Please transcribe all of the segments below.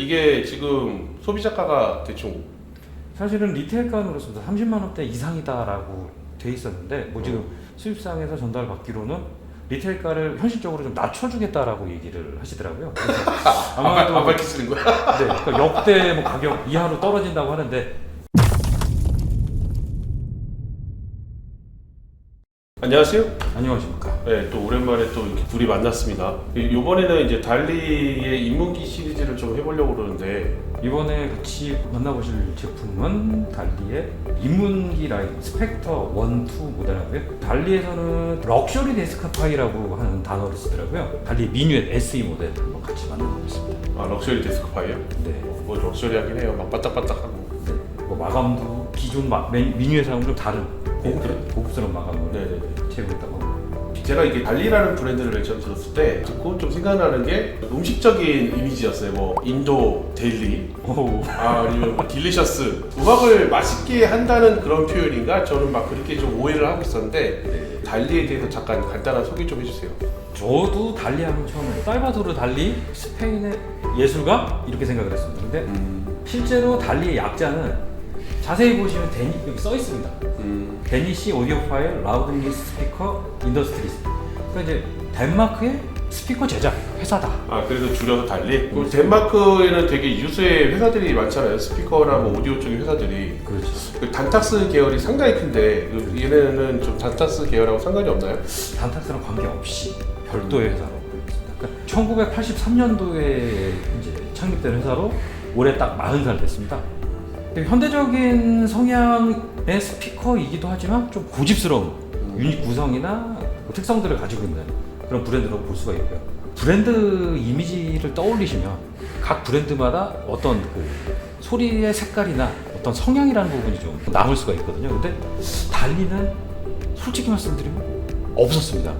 이게 지금 소비자가가 대충 사실은 리테일가로서 30만 원대 이상이다라고 돼 있었는데 뭐 지금 수입상에서 전달받기로는 리테일가를 현실적으로 좀 낮춰주겠다라고 얘기를 하시더라고요. 그래서 안 밝히시는 거야? 네, 그러니까 역대 뭐 가격 이하로 떨어진다고 하는데. 안녕하세요. 안녕하십니까. 네, 또 오랜만에 또 이렇게 둘이 만났습니다. 이번에는 이제 달리의 인문기 시리즈를 좀 해보려고 그러는데 이번에 같이 만나보실 제품은 달리의 인문기 라인 스펙터 1, 2 모델하고요. 달리에서는 럭셔리 데스크파이라고 하는 단어를 쓰더라고요. 달리 미뉴엣 SE 모델 한번 같이 만나보겠습니다. 아, 럭셔리 데스크파이요? 네. 뭐 럭셔리하긴 해요. 막 반짝반짝하고. 네. 뭐 마감도 기존 미뉴엣하고는 좀 다른 고급스러운 마감을 네네네. 채우고 있다고 합니다. 제가 이게 달리라는 브랜드를 맨 처음 들었을 때 듣고 좀 생각나는 게 음식적인 이미지였어요. 뭐 인도 데일리, 아니면 뭐 딜리셔스. 음악을 맛있게 한다는 그런 표현인가? 저는 막 그렇게 좀 오해를 하고 있었는데 달리에 대해서 잠깐 간단한 소개 좀 해주세요. 저도 달리 하면 처음에 살바도르 달리 스페인의 예술가 이렇게 생각을 했습니다. 근데 실제로 달리의 약자는 자세히 보시면 여기 써 있습니다. 데니시 오디오파일 라우드니스 스피커 인더스트리스. 그러니까 이제 덴마크의 스피커 제작 회사다. 아, 그래서 줄여서 달리? 그럼 덴마크에는 되게 유수의 회사들이 많잖아요. 스피커나 뭐 오디오 쪽의 회사들이. 그렇죠. 그 단탁스 계열이 상당히 큰데 얘네는 좀 단탁스 계열하고 상관이 없나요? 단탁스랑 관계없이 별도의 회사로 그러니까 1983년도에 이제 창립된 회사로 올해 딱 40살 됐습니다. 현대적인 성향의 스피커이기도 하지만 좀 고집스러운 유닛 구성이나 특성들을 가지고 있는 그런 브랜드로 볼 수가 있고요. 브랜드 이미지를 떠올리시면 각 브랜드마다 어떤 그 소리의 색깔이나 어떤 성향이라는 부분이 좀 남을 수가 있거든요. 근데 달리는 솔직히 말씀드리면 없었습니다.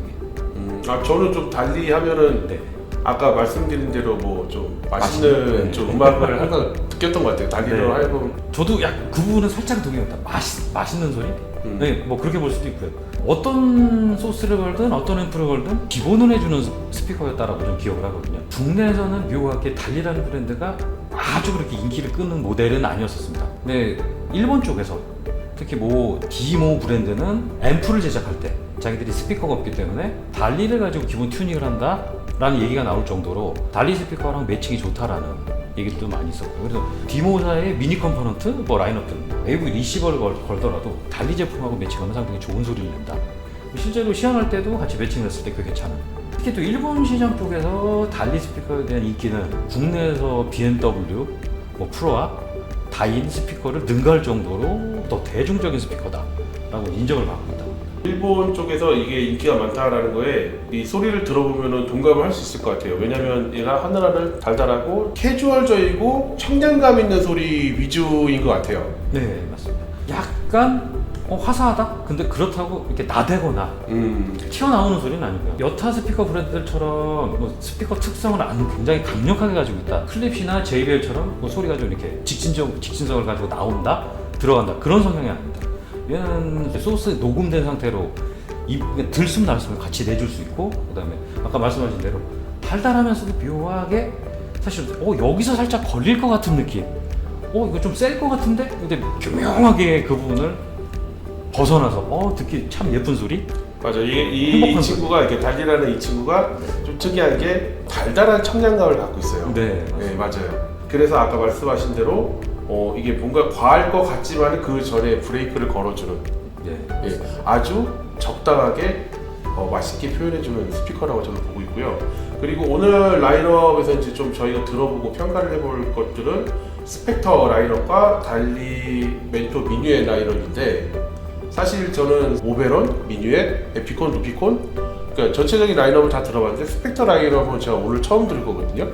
아, 저는 좀 달리 하면은 네. 아까 말씀드린 대로 뭐 좀 맛있는 좀 음악을 항상 느꼈던 것 같아요. 달리로 네. 앨범. 저도 그 부분은 살짝 동의합니다. 맛있는 소리? 네, 뭐 그렇게 볼 수도 있고요. 어떤 소스를 걸든 어떤 앰프를 걸든 기본을 해주는 스피커였다라고 좀 기억을 하거든요. 국내에서는 묘하게 달리라는 브랜드가 아주 그렇게 인기를 끄는 모델은 아니었었습니다. 근데 일본 쪽에서 특히 뭐 디모 브랜드는 앰프를 제작할 때 자기들이 스피커가 없기 때문에 달리를 가지고 기본 튜닝을 한다 라는 얘기가 나올 정도로 달리 스피커랑 매칭이 좋다라는 얘기도 많이 있었고요. 그래서 디모사의 미니 컴포넌트, 뭐 라인업들, AV 리시버를 걸더라도 달리 제품하고 매칭하면 상당히 좋은 소리를 낸다. 실제로 시연할 때도 같이 매칭했을 때 꽤 괜찮은. 특히 또 일본 시장 쪽에서 달리 스피커에 대한 인기는 국내에서 BMW, 뭐 프로와 다인 스피커를 능가할 정도로 더 대중적인 스피커다라고 인정을 받고 있다. 일본 쪽에서 이게 인기가 많다라는 거에 이 소리를 들어보면은 동감을 할 수 있을 것 같아요. 왜냐면 얘가 하늘하늘 달달하고 캐주얼적이고 청량감 있는 소리 위주인 것 같아요. 네, 맞습니다. 약간 화사하다? 근데 그렇다고 이렇게 나대거나 튀어나오는 소리는 아니고요. 여타 스피커 브랜드들처럼 뭐 스피커 특성을 굉장히 강력하게 가지고 있다. 클립시나 JBL처럼 뭐 소리가 좀 이렇게 직진성을 가지고 나온다? 들어간다. 그런 성향이 아닙니다. 얘는 소스 녹음된 상태로 들숨 날숨을 같이 내줄 수 있고, 그 다음에 아까 말씀하신 대로 달달하면서도 묘하게 사실 여기서 살짝 걸릴 것 같은 느낌, 이거 좀 셀 것 같은데, 근데 교묘하게 그 부분을 벗어나서 듣기 참 예쁜 소리. 맞아. 이 친구가 이렇게 달리라는 이 친구가 좀 특이한 게 달달한 청량감을 갖고 있어요. 네, 네, 맞아요. 그래서 아까 말씀하신 대로 이게 뭔가 과할 것 같지만 그 전에 브레이크를 걸어주는 예, 아주 적당하게 맛있게 표현해주는 스피커라고 저는 보고 있고요. 그리고 오늘 라인업에서 이제 좀 저희가 들어보고 평가를 해볼 것들은 스펙터 라인업과 달리 멘토 미뉴엣 라인업인데, 사실 저는 오베론, 미뉴엣, 에피콘, 루피콘, 그러니까 전체적인 라인업을 다 들어봤는데 스펙터 라인업은 제가 오늘 처음 들을 거거든요.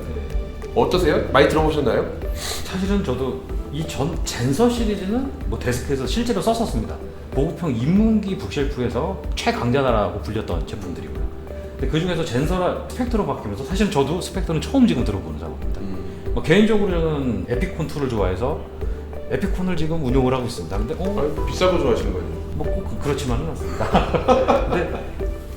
어떠세요? 많이 들어보셨나요? 사실은 저도 이 전 젠서 시리즈는 뭐 데스크에서 실제로 썼었습니다. 보급형 인문기 북쉘프에서 최강자다라고 불렸던 제품들이고요. 근데 그 중에서 젠서라 스펙터로 바뀌면서 사실 저도 스펙터는 처음 지금 들어보는 작업입니다. 뭐 개인적으로는 에피콘 2를 좋아해서 에피콘을 지금 운용을 하고 있습니다. 근데 비싼 거 좋아하시는 거예요? 뭐 꼭 그렇지만은 않습니다. 근데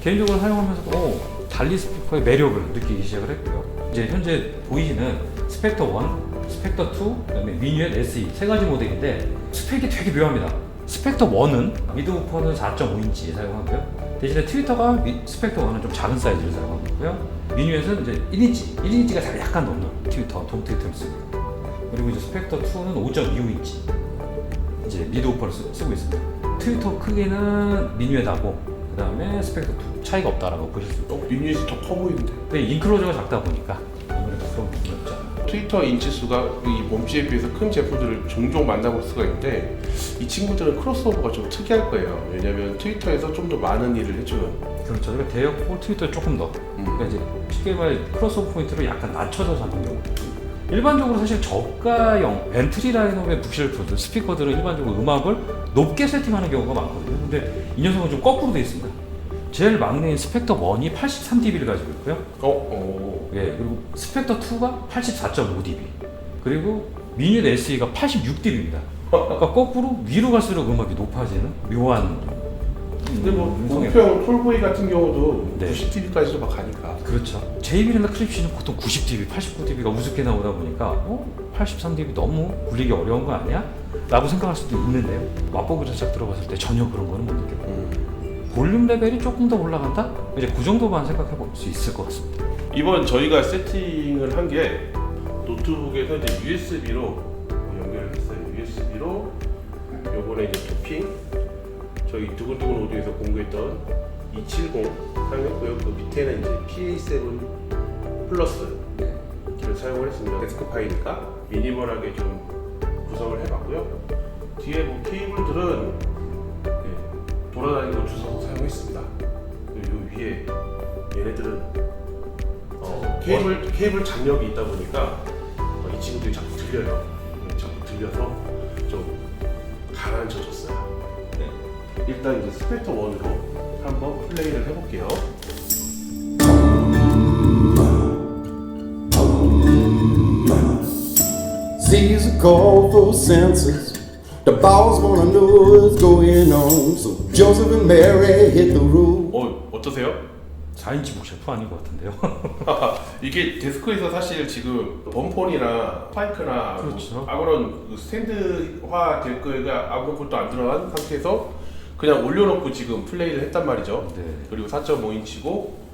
개인적으로 사용하면서도 달리 스피커의 매력을 느끼기 시작을 했고요. 이제 현재 보이시는 스펙터 1, 스펙터 2, 그다음에 미니엣 SE 세 가지 모델인데 스펙이 되게 묘합니다. 스펙터 1은 미드우퍼는 4.5인치 사용하고요. 대신에 트위터가 스펙터 1은 좀 작은 사이즈를 사용하고 있고요. 미니엣은 이제 1인치, 1인치가 약간 넘는 트위터, 돔 트위터를 쓰고, 그리고 이제 스펙터 2는 5.25인치 이제 미드우퍼를 쓰고 있습니다. 트위터 크기는 미니엣하고 그 다음에 스펙터 2 차이가 없다라고 보실 수 있고, 미니엣이 더 커 보이는데. 근데 인클로저가 작다 보니까 아무래도 그런 부분이 없죠. 트위터 인치수가 이 몸집에 비해서 큰 제품들을 종종 만나볼 수가 있는데 이 친구들은 크로스오버가 좀 특이할 거예요. 왜냐면 트위터에서 좀 더 많은 일을 해주는. 그렇죠. 그러니까 대역폭 트위터에 조금 더. 그러니까 이제 쉽게 말해 크로스오버 포인트로 약간 낮춰져서 하는 경우. 일반적으로 사실 저가형 엔트리 라인업의 북쉘프들, 스피커들은 일반적으로 음악을 높게 세팅하는 경우가 많거든요. 근데 이 녀석은 좀 거꾸로 되어 있습니다. 제일 막내인 스펙터 1이 83dB를 가지고 있고요. 예, 그리고 스펙터 2가 84.5dB. 그리고 미니엣 SE가 86dB입니다. 그러니까 거꾸로 위로 갈수록 음악이 높아지는 묘한. 근데 뭐 목표형 톨보이 같은 경우도 네. 90dB까지도 막 가니까. 그렇죠. JBL이나 클립시는 보통 90dB, 89dB가 우습게 나오다 보니까 83dB 너무 굴리기 어려운 거 아니야? 라고 생각할 수도 있는데요. 맛보기를 딱 들어봤을 때 전혀 그런 거는 못 느껴요. 볼륨 레벨이 조금 더 올라간다? 이제 그 정도만 생각해 볼 수 있을 것 같습니다. 이번 저희가 세팅을 한 게 노트북에서 이제 USB로 연결을 했어요. USB로 요번에 이제 토핑 저희 두근두근 오디오에서 공개했던 270 사용했고요. 그 밑에는 이제 PA7 플러스를 사용을 했습니다. 데스크파이니까 미니멀하게 좀 구성을 해봤고요. 뒤에 뭐 케이블들은 돌아다니는 거 주워서 사용했습니다. 그리고 요 위에 얘네들은 케이블 장력이 있다 보니까 이 친구들이 자꾸 들려요. 자꾸 들려서 좀 가라앉혀줬어요. 네. 일단 이제 스펙터 1으로 한번 플레이를 해볼게요. Caesar called for census. The boss wanna know what's going on. So Joseph and Mary hit the road. 어떠세요? 4인치 북쉘프 아닌 것 같은데요. 이게 데스크에서 사실 지금 범폰이나 파이크나 그렇죠. 아무런 스탠드화 될 거가 아무런 것도 안 들어간 상태에서 그냥 올려놓고 지금 플레이를 했단 말이죠. 네. 그리고 4.5인치고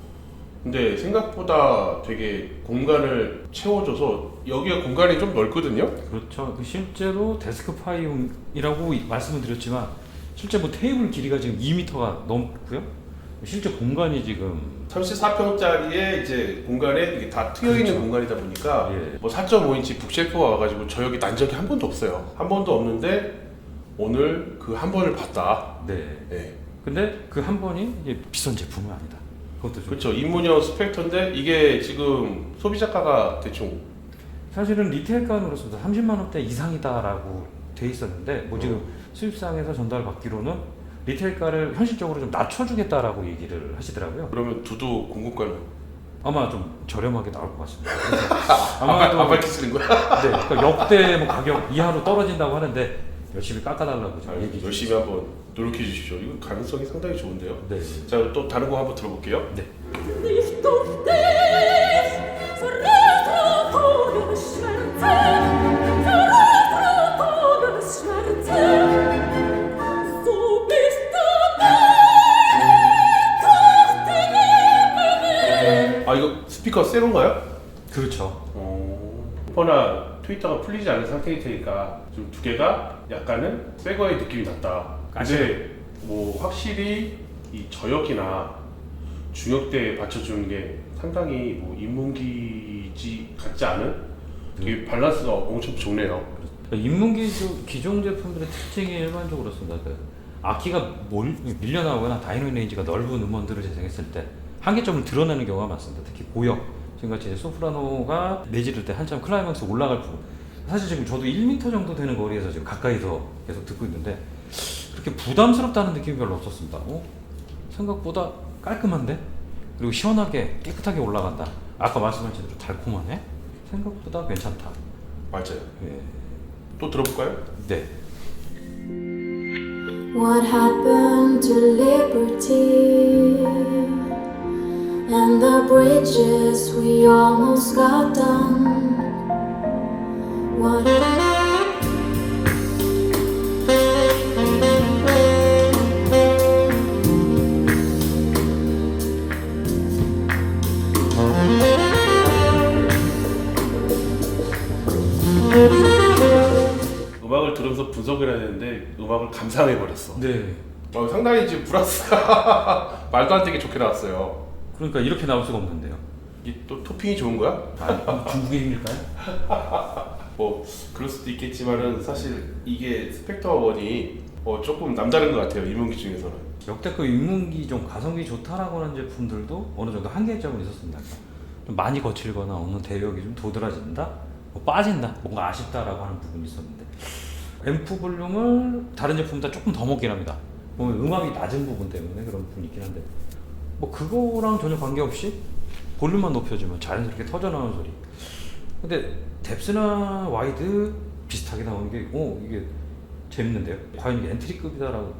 근데 생각보다 되게 공간을 채워줘서 여기가 공간이 좀 넓거든요. 그렇죠. 실제로 데스크파이용이라고 말씀을 드렸지만 실제 뭐 테이블 길이가 지금 2m가 넘고요. 실제 공간이 지금 34평짜리의 이제 공간에 이게 다 트여 있는 그렇죠. 공간이다 보니까 예. 뭐 4.5인치 북쉘프가 와가지고 저 여기 난 적이 한 번도 없어요. 한 번도 없는데 오늘 그 한 번을 봤다. 네. 네. 근데 그 한 번이 이제 비싼 제품은 아니다. 그것도 좀 그렇죠. 입문형 스펙터인데 이게 지금 소비자가가 대충 사실은 리테일가로서 30만 원대 이상이다라고 돼 있었는데 뭐 지금 수입상에서 전달받기로는 리테일가를 현실적으로 좀 낮춰주겠다라고 얘기를 하시더라고요. 그러면 두두 공급가는 아마 좀 저렴하게 나올 것 같습니다. 안 밝히시는 거야? 네, 그러니까 역대 뭐 가격 이하로 떨어진다고 하는데 열심히 깎아달라고 지금 얘기 열심히 한번 노력해 주십시오. 이거 가능성이 상당히 좋은데요. 네. 자, 또 다른 거 한번 들어볼게요. 네. Nicht auf dich, so retro des Schmerzes, so retro des Schmerzes. So bist du mein, 아, 이거 스피커 새로인가요? 그렇죠. 퍼나 트위터가 풀리지 않은 상태일 테니까 좀 두 개가 약간은 새 거의 느낌이 났다. 근데 뭐 확실히 이 저역이나 중역대에 받쳐주는 게 상당히 뭐 인문기지 같지 않은 되게 밸런스가 엄청 좋네요. 인문기 기존 제품들의 특징이 일반적으로 그렇습니다. 그 악기가 밀려나오거나 다이너믹 레인지가 넓은 음원들을 재생했을 때 한계점을 드러내는 경우가 많습니다. 특히 고역, 지금같이 소프라노가 내지를 때 한참 클라이막스 올라갈 부분. 사실 지금 저도 1m 정도 되는 거리에서 지금 가까이서 계속 듣고 있는데 그렇게 부담스럽다는 느낌이 별로 없었습니다. 생각보다 깔끔한데? 그리고 시원하게 깨끗하게 올라간다. 아까 말씀하신 대로 달콤하네? 생각보다 괜찮다. 맞아요. 예. 또 들어볼까요? 네. What happened to liberty and the bridges we almost got done? One 음악을 들으면서 분석을 해야 되는데 음악을 감상해 버렸어. 네. 상당히 지금 브라스가 말도 안 되게 좋게 나왔어요. 그러니까 이렇게 나올 수가 없는데요. 이게 또 토핑이 좋은 거야? 아, 중국의 힘일까요? 뭐 그럴 수도 있겠지만은 사실 이게 스펙터 1이 조금 남다른 것 같아요. 이문기 중에서는. 역대급 인문기 좀 가성비 좋다라고 하는 제품들도 어느 정도 한계점은 있었습니다. 좀 많이 거칠거나 어느 대역이 좀 도드라진다, 뭐 빠진다, 뭔가 아쉽다라고 하는 부분이 있었는데 앰프 볼륨을 다른 제품보다 조금 더 먹긴 합니다. 뭐 음압이 낮은 부분 때문에 그런 부분이 있긴 한데 뭐 그거랑 전혀 관계없이 볼륨만 높여주면 자연스럽게 터져나오는 소리. 근데 뎁스나 와이드 비슷하게 나오는 게 이게 재밌는데요. 과연 이게 엔트리급이다라고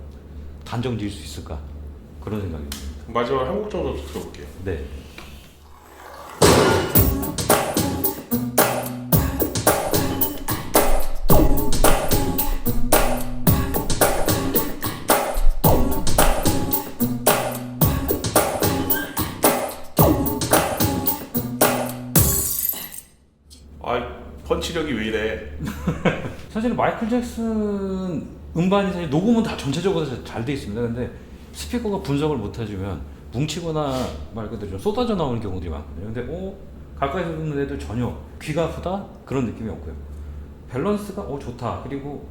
단정 지을 수 있을까? 그런 생각이 듭니다. 마지막 한국 정도 들어볼게요. 네. 펀치력이 왜 이래? 사실 마이클 잭슨 음반이 사실 녹음은 다 전체적으로 잘 돼 있습니다. 근데 스피커가 분석을 못 해주면 뭉치거나 말 그대로 좀 쏟아져 나오는 경우들이 많거든요. 근데 가까이서 듣는 애들 전혀 귀가 아프다 그런 느낌이 없고요. 밸런스가 좋다. 그리고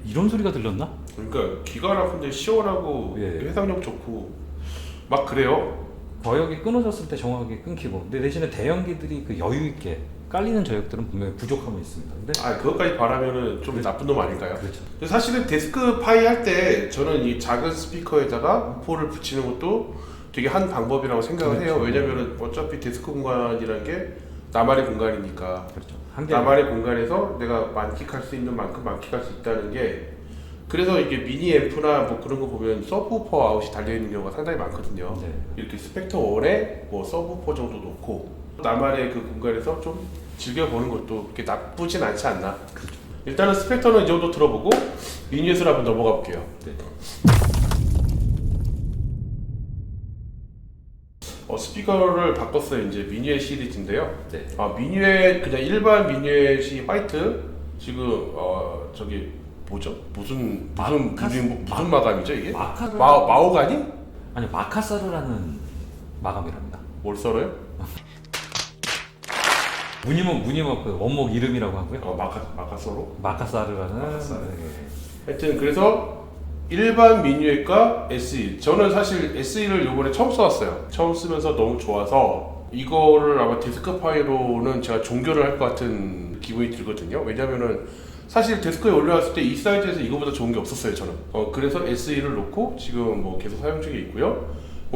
이런 소리가 들렸나? 그러니까 귀가 아픈데 시원하고 예. 해상력 좋고 막 그래요. 저역이 끊어졌을 때 정확하게 끊기고, 근데 대신에 대형기들이 그 여유 있게 깔리는 저역들은 분명히 부족함이 있습니다. 근데 그것까지 바라면은 좀 나쁜 놈 아닐까요? 그렇죠. 근데 사실은 데스크 파이 할 때 저는 이 작은 스피커에다가 우포를 붙이는 것도 되게 한 방법이라고 생각을 해요. 왜냐면은 어차피 데스크 공간이라는 게 나만의 공간이니까. 그렇죠. 나만의 공간에서 내가 만끽할 수 있는 만큼 만끽할 수 있다는 게, 그래서 이게 미니 앰프나 뭐 그런 거 보면 서브우퍼 아웃이 달려 있는 경우가 상당히 많거든요. 네. 이렇게 스펙터 1에 뭐 서브우퍼 정도 놓고 나만의 그 공간에서 좀 즐겨보는 것도 그렇게 나쁘진 않지 않나. 그렇죠. 일단은 스펙터는 이 정도 들어보고 미니에서 한번 넘어가 볼게요. 네. 스피커를 바꿨어요. 이제 미니엣 시리즈인데요. 네. 미니엣 그냥 일반 미니엣이 화이트. 지금 저기 뭐죠? 무슨 마감이죠 이게? 마호가니? 아니 마카사르라는 마감이랍니다. 뭘 썰어요? 무늬목 그 원목 이름이라고 하고요. 마카소로? 마카사르라는. 마카사르. 네. 하여튼 그래서 일반 미니엣과 SE. 저는 사실 SE를 요번에 처음 써왔어요. 처음 쓰면서 너무 좋아서 이거를 아마 데스크파이로는 제가 종교를 할 것 같은 기분이 들거든요. 왜냐면은 사실 데스크에 올려놨을 때 이 사이즈에서 이거보다 좋은 게 없었어요, 저는. 그래서 SE를 놓고 지금 뭐 계속 사용 중에 있고요.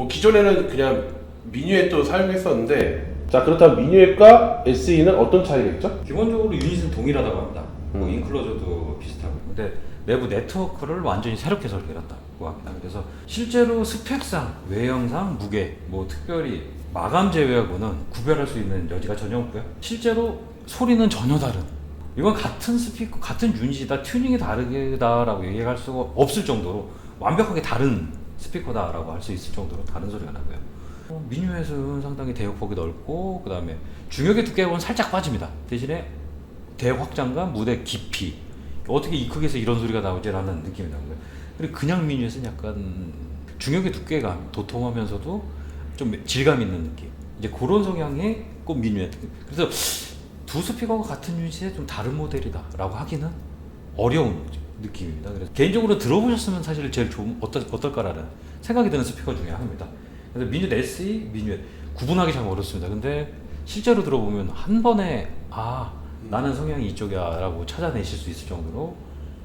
기존에는 그냥 미니엣도 사용했었는데, 자, 그렇다면 미니엣과 SE는 어떤 차이가 있죠? 기본적으로 유닛은 동일하다고 합니다. 뭐 인클로저도 비슷하고. 근데 내부 네트워크를 완전히 새롭게 설계했다고 합니다. 그래서 실제로 스펙상, 외형상, 무게, 뭐 특별히 마감 제외하고는 구별할 수 있는 여지가 전혀 없고요. 실제로 소리는 전혀 다른. 이건 같은 스피커, 같은 유닛이다, 튜닝이 다르다라고 얘기할 수가 없을 정도로 완벽하게 다른 스피커다라고 할 수 있을 정도로 다른 소리가 나고요. 미니엣은 상당히 대역폭이 넓고, 그 다음에 중역의 두께감은 살짝 빠집니다. 대신에 대확장과 무대 깊이, 어떻게 이 크기에서 이런 소리가 나오지라는 느낌이 나고요. 그리고 그냥 미니엣은 약간 중역의 두께감, 도톰하면서도 좀 질감 있는 느낌. 이제 그런 성향의 꼭 미니엣. 그래서 두 스피커가 같은 유닛에 좀 다른 모델이다라고 하기는 어려운 느낌입니다. 그래서 개인적으로 들어보셨으면 사실 제일 좋은 어떨까라는 생각이 드는 스피커 중에 하나입니다. 그래서 미니엣 SE, 미니엣 구분하기 참 어렵습니다. 근데 실제로 들어보면 한 번에 나는 성향이 이쪽이야라고 찾아내실 수 있을 정도로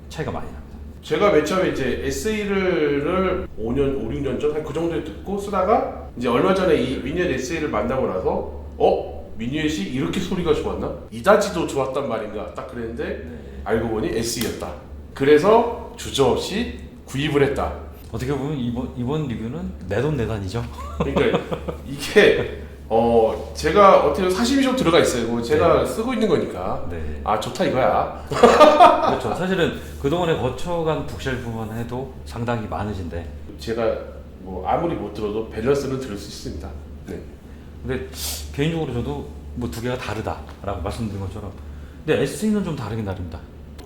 차이가 많이 납니다. 제가 맨 처음에 이제 SE를 5, 6년 전 한 그 정도에 듣고 쓰다가 이제 얼마 전에 이 미니엣 SE를 만나고 나서 미니엣이 이렇게 소리가 좋았나? 이다지도 좋았단 말인가? 딱 그랬는데 알고 보니 SE였다. 그래서 주저없이 구입을 했다. 어떻게 보면 이번 리뷰는 내돈 내단이죠. 그러니까 이게 제가 어떻게 보면 사심이 좀 들어가 있어요. 뭐 제가 쓰고 있는 거니까. 네. 아, 좋다 이거야. 그렇죠. 사실은 그동안에 거쳐간 북쉘프만 해도 상당히 많으신데 제가 뭐 아무리 못 들어도 밸런스는 들을 수 있습니다. 네. 근데 개인적으로 저도 뭐 두 개가 다르다라고 말씀드린 것처럼 근데 SE는 좀 다르긴 다릅니다.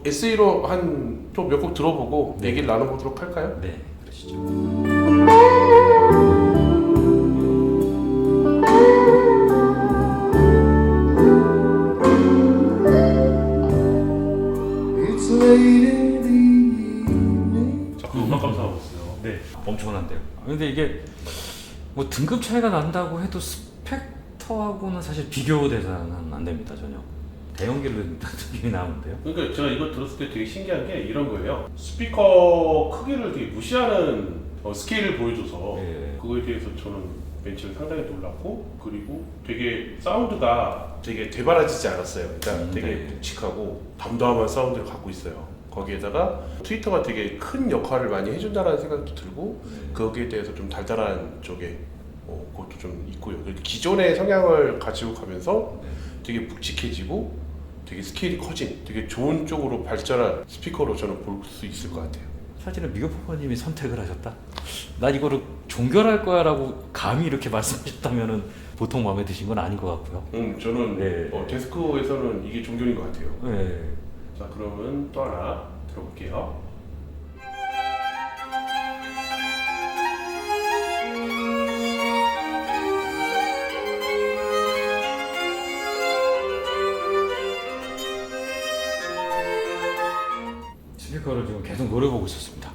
SE로 한 좀 몇 곡 들어보고 네. 얘기를 나눠보도록 할까요? 네, 그러시죠. It's late in the evening. 자꾸 음악 감상하고 있어요. 네, 엄청난데요. 근데 이게 뭐 등급 차이가 난다고 해도 스펙터하고는 사실 비교 대상은 안 됩니다 전혀. 대형길로 느낌이 나오는데요. 그러니까 제가 이거 들었을 때 되게 신기한 게 이런 거예요. 스피커 크기를 되게 무시하는 스케일을 보여줘서 네. 그거에 대해서 저는 벤치를 상당히 놀랐고, 그리고 되게 사운드가 되게 되바라지지 않았어요. 그러니까 되게 네. 묵직하고 담담한 사운드를 갖고 있어요. 거기에다가 트위터가 되게 큰 역할을 많이 해준다라는 생각도 들고, 거기에 대해서 좀 달달한 쪽에 그것도 좀 있고요. 기존의 성향을 가지고 가면서 되게 묵직해지고 되게 스케일이 커진 되게 좋은 쪽으로 발전한 스피커로 저는 볼 수 있을 것 같아요. 사실은 미교포퍼님이 선택을 하셨다? 난 이거를 종결할 거야 라고 감히 이렇게 말씀하셨다면 보통 마음에 드신 건 아닌 것 같고요. 저는 네. 데스크에서는 이게 종결인 것 같아요. 네. 자, 그러면 또 하나 들어볼게요. 스피커를 지금 계속 노려보고 있었습니다.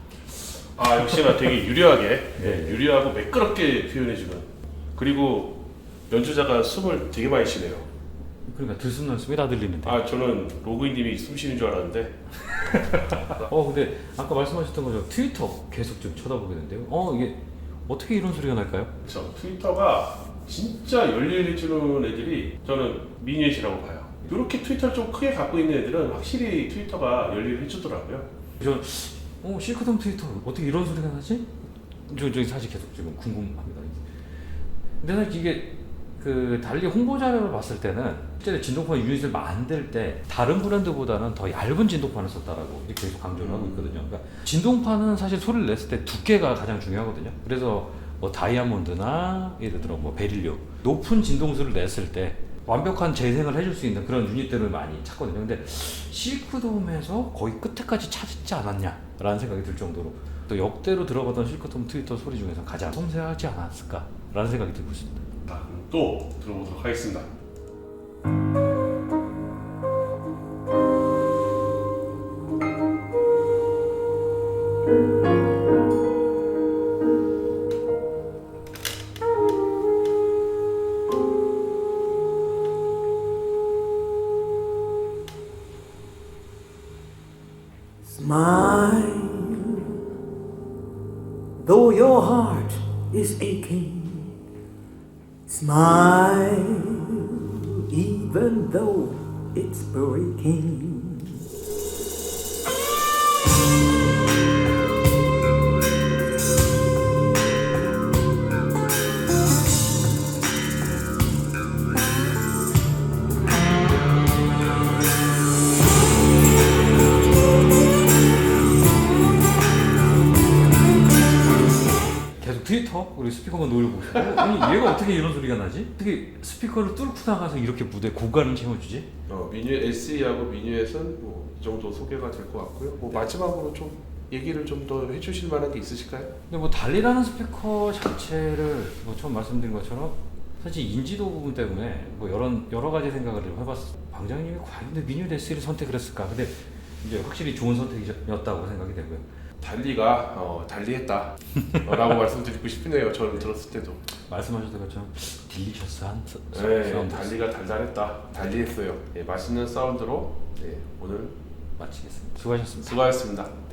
아, 역시나 되게 유려하게, 네. 유려하고 매끄럽게 표현해주는. 그리고 연주자가 숨을 되게 많이 쉬네요. 그러니까 들숨날 숨이 다 들리는데. 아, 저는 로그인님이 숨 쉬는 줄 알았는데. 근데 아까 말씀하셨던 거죠. 트위터 계속 좀 쳐다보게 된대요. 이게 어떻게 이런 소리가 날까요? 그렇죠. 트위터가 진짜 열일해주는 애들이 저는 미니엣이라고 봐요. 이렇게 트위터를 좀 크게 갖고 있는 애들은 확실히 트위터가 열일해주더라고요. 저 실크돔 트위터 어떻게 이런 소리가 나지? 저 사실 계속 지금 궁금합니다. 근데 사실 이게 그 달리 홍보 자료를 봤을 때는 실제 진동판 유닛을 만들 때 다른 브랜드보다는 더 얇은 진동판을 썼다라고 이렇게 계속 강조를 하고 있거든요. 그러니까 진동판은 사실 소리를 냈을 때 두께가 가장 중요하거든요. 그래서 뭐 다이아몬드나 예를 들어 뭐 베릴리오 높은 진동수를 냈을 때 완벽한 재생을 해줄 수 있는 그런 유닛들을 많이 찾거든요. 근데 실크돔에서 거의 끝에까지 찾지 않았냐라는 생각이 들 정도로 또 역대로 들어가던 실크돔 트위터 소리 중에서 가장 섬세하지 않았을까라는 생각이 들고 있습니다. 자, 그럼 또 들어보도록 하겠습니다. Smile, though your heart is aching. Smile, even though it's breaking. 계속 트위터 우리 스피커만 노려보고 있고 아니 얘가 어떻게 이런 소리가 나지? 어떻게 스피커를 뚫고 나가서 이렇게 무대 고간을 채워주지? 미뉴 SE하고 미뉴엣은 뭐 이 정도 소개가 될 것 같고요. 뭐 마지막으로 좀 얘기를 좀 더 해주실 만한 게 있으실까요? 근데 뭐 달리라는 스피커 자체를 뭐 처음 말씀드린 것처럼 사실 인지도 부분 때문에 뭐 여러 가지 생각을 해봤어. 방장님이 과연 근데 미뉴 SE를 선택을 했을까? 근데 이제 확실히 좋은 선택이었다고 생각이 되고요. 달리가 달리했다 라고 말씀드리고 싶네요. 저는 들었을 때도. 말씀하셨던 것처럼 딜리셔스한 네, 사운드 달리가 달달했다. 달리했어요. 맛있는 사운드로 오늘 마치겠습니다. 수고하셨습니다. 수고하셨습니다.